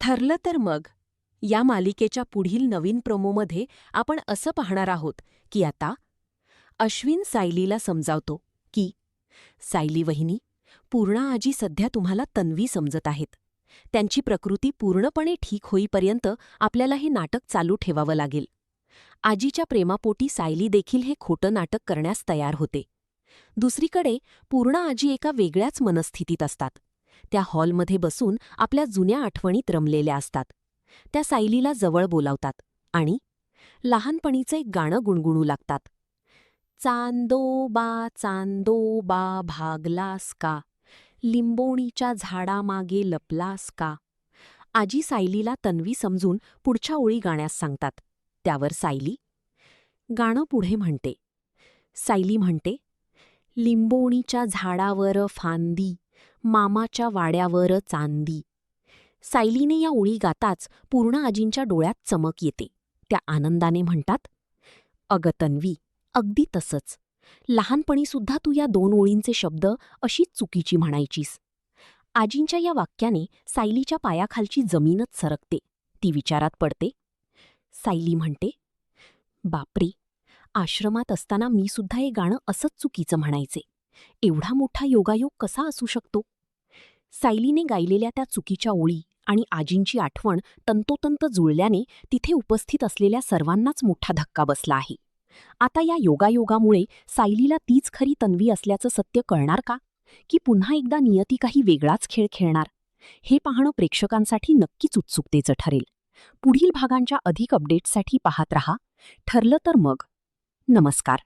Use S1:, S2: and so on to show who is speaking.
S1: ठरलं तर मग या मालिकेच्या पुढील नवीन प्रोमोमध्ये आपण असं पाहणार आहोत की आता अश्विन सायलीला समजावतो की सायली वहिनी, पूर्णा आजी सध्या तुम्हाला तन्वी समजत आहेत. त्यांची प्रकृती पूर्णपणे ठीक होईपर्यंत आपल्याला हे नाटक चालू ठेवावं लागेल. आजीच्या प्रेमापोटी सायली देखील हे खोटं नाटक करण्यास तयार होते. दुसरीकडे पूर्णा आजी एका वेगळ्याच मनस्थितीत असतात. त्या हॉलमध्ये बसून आपल्या जुन्या आठवणीत रमलेल्या असतात. त्या सायलीला जवळ बोलावतात आणि लहानपणीचं एक गाणं गुणगुणू लागतात. चांदोबा भागलास का, लिंबोणीच्या झाडामागे लपलास का. आजी सायलीला तन्वी समजून पुढच्या ओळी गाण्यास सांगतात. त्यावर सायली गाणं पुढे म्हणते. सायली म्हणते, लिंबोणीच्या झाडावर फांदी, मामाच्या वाड्यावर चांदी. सायलीने या ओळी गाताच पूर्णा आजींच्या डोळ्यात चमक येते. त्या आनंदाने म्हणतात, अगं तन्वी, अगदी तसंच. लहानपणीसुद्धा तू या 2 ओळींचे शब्द अशीच चुकीची म्हणायचीस. आजींच्या या वाक्याने सायलीच्या पायाखालची जमीनच सरकते. ती विचारात पडते. सायली म्हणते, बापरे, आश्रमात असताना मी सुद्धा हे गाणं असंच चुकीचं म्हणायचे. एवढा मोठा योगायोग कसा असू शकतो. सायलीने गायलेल्या त्या चुकीच्या ओळी आणि आजींची आठवण तंतोतंत जुळल्याने तिथे उपस्थित असलेल्या सर्वांनाच मोठा धक्का बसला आहे. आता या योगायोगामुळे सायलीला तीच खरी तन्वी असल्याचं सत्य कळणार का, की पुन्हा एकदा नियती काही वेगळाच खेळ खेळणार. हे पाहणं प्रेक्षकांसाठी नक्कीच उत्सुकतेचं ठरेल. पुढील भागांच्या अधिक अपडेट्ससाठी पाहत रहा ठरलं तर मग. नमस्कार.